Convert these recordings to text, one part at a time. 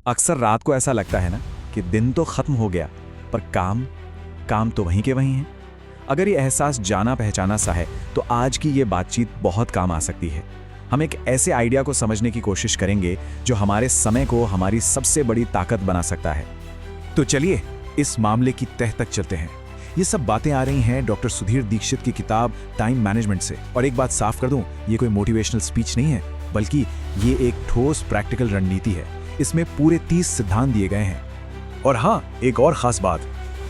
अक्सर रात को ऐसा लगता है ना कि दिन तो खत्म हो गया, पर काम काम तो वहीं के वहीं है। अगर ये एहसास जाना पहचाना सा है तो आज की ये बातचीत बहुत काम आ सकती है। हम एक ऐसे आइडिया को समझने की कोशिश करेंगे जो हमारे समय को हमारी सबसे बड़ी ताकत बना सकता है। तो चलिए इस मामले की तह तक चलते हैं। ये सब बातें आ रही हैं डॉक्टर सुधीर दीक्षित की किताब टाइम मैनेजमेंट से। और एक बात साफ कर दूं, ये कोई मोटिवेशनल स्पीच नहीं है, बल्कि ये एक ठोस प्रैक्टिकल रणनीति है। इसमें पूरे 30 सिद्धांत दिए गए हैं। और हाँ, एक और खास बात,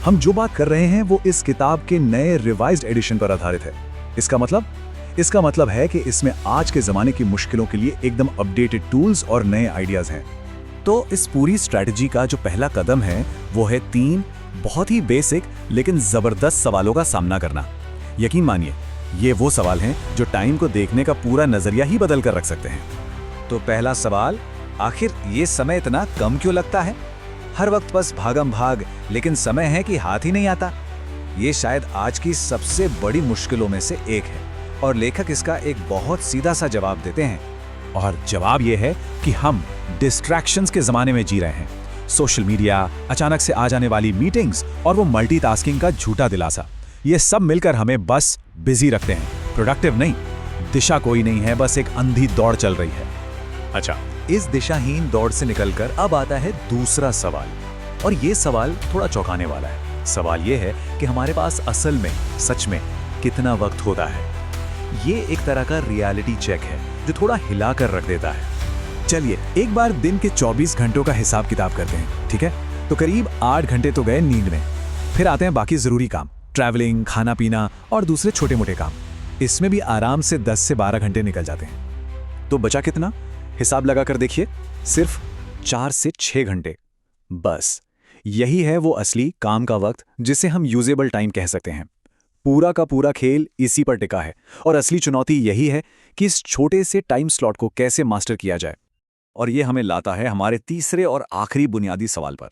हम जो बात कर रहे हैं वो इस किताब के नए रिवाइज्ड एडिशन पर आधारित है। इसका मतलब है कि इसमें आज के जमाने की मुश्किलों के लिए एकदम अपडेटेड टूल्स और नए आइडियाज हैं। तो इस पूरी स्ट्रैटेजी का जो पहला कदम है वो है 3 बहुत ही बेसिक लेकिन जबरदस्त सवालों का सामना करना। यकीन मानिए, ये वो सवाल हैं जो टाइम को देखने का पूरा नजरिया ही बदल कर रख सकते हैं। तो पहला सवाल, आखिर ये समय इतना कम क्यों लगता है? हर वक्त बस भागम भाग, लेकिन समय है कि हाथ ही नहीं आता। ये शायद आज की सबसे बड़ी मुश्किलों में से एक है और लेखक इसका एक बहुत सीधा सा जवाब देते हैं। और जवाब ये है कि हम डिस्ट्रैक्शंस के जमाने में जी रहे हैं। सोशल मीडिया, अचानक से आ जाने वाली मीटिंग्स और वो मल्टीटास्किंग का झूठा दिलासा, ये सब मिलकर हमें बस बिजी रखते हैं, प्रोडक्टिव नहीं। दिशा कोई नहीं है, बस एक अंधी दौड़ चल रही है। अच्छा, इस दिशाहीन दौड़ से निकलकर अब आता है दूसरा सवाल, और ये सवाल थोड़ा चौंकाने वाला है। सवाल ये है कि हमारे पास असल में, सच में कितना वक्त होता है? ये एक तरह का रियलिटी चेक है जो थोड़ा हिलाकर रख देता है। चलिए एक बार दिन के 24 घंटों का हिसाब किताब करते हैं, ठीक है? तो करीब 8 घंटे तो गए नींद में। फिर आते हैं बाकी जरूरी काम, ट्रैवलिंग, खाना पीना और दूसरे छोटे मोटे काम। इसमें भी आराम से 10 से 12 घंटे निकल जाते हैं। तो बचा कितना? हिसाब लगाकर देखिए, सिर्फ 4 से 6 घंटे। बस यही है वो असली काम का वक्त जिसे हम यूजेबल टाइम कह सकते हैं। पूरा का पूरा खेल इसी पर टिका है और असली चुनौती यही है कि इस छोटे से टाइम स्लॉट को कैसे मास्टर किया जाए। और ये हमें लाता है हमारे तीसरे और आखिरी बुनियादी सवाल पर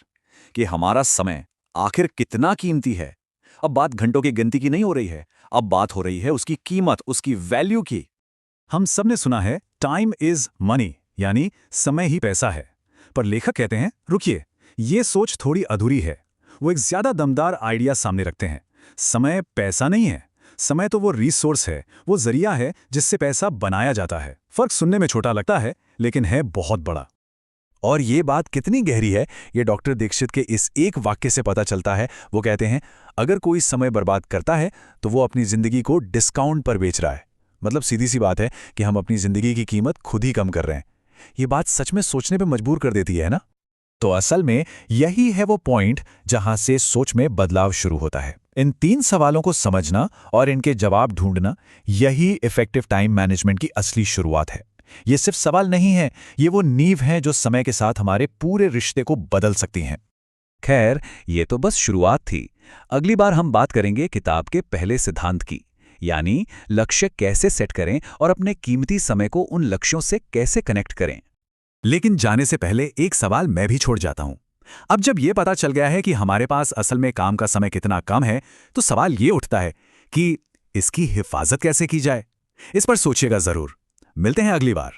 कि हमारा समय आखिर कितना कीमती है। अब बात घंटों की गिनती की नहीं हो रही है, अब बात हो रही है उसकी कीमत, उसकी वैल्यू की। हम सब ने सुना है टाइम इज मनी, यानी समय ही पैसा है। पर लेखक कहते हैं रुकिए, ये सोच थोड़ी अधूरी है। वो एक ज्यादा दमदार आइडिया सामने रखते हैं। समय पैसा नहीं है, समय तो वो रिसोर्स है, वो जरिया है जिससे पैसा बनाया जाता है। फर्क सुनने में छोटा लगता है लेकिन है बहुत बड़ा। और ये बात कितनी गहरी है ये डॉक्टर दीक्षित के इस एक वाक्य से पता चलता है। वो कहते हैं अगर कोई समय बर्बाद करता है तो वो अपनी जिंदगी को डिस्काउंट पर बेच रहा है। मतलब सीधी सी बात है कि हम अपनी जिंदगी की कीमत खुद ही कम कर रहे हैं। ये बात सच में सोचने पे मजबूर कर देती है ना? तो असल में यही है वो पॉइंट जहां से सोच में बदलाव शुरू होता है। इन 3 सवालों को समझना और इनके जवाब ढूंढना, यही इफेक्टिव टाइम मैनेजमेंट की असली शुरुआत है। ये सिर्फ सवाल नहीं है, ये वो नींव है जो समय के साथ हमारे पूरे रिश्ते को बदल सकती हैं। खैर, ये तो बस शुरुआत थी। अगली बार हम बात करेंगे किताब के पहले सिद्धांत की, यानी लक्ष्य कैसे सेट करें और अपने कीमती समय को उन लक्ष्यों से कैसे कनेक्ट करें। लेकिन जाने से पहले एक सवाल मैं भी छोड़ जाता हूं। अब जब यह पता चल गया है कि हमारे पास असल में काम का समय कितना कम है, तो सवाल ये उठता है कि इसकी हिफाजत कैसे की जाए। इस पर सोचिएगा जरूर। मिलते हैं अगली बार।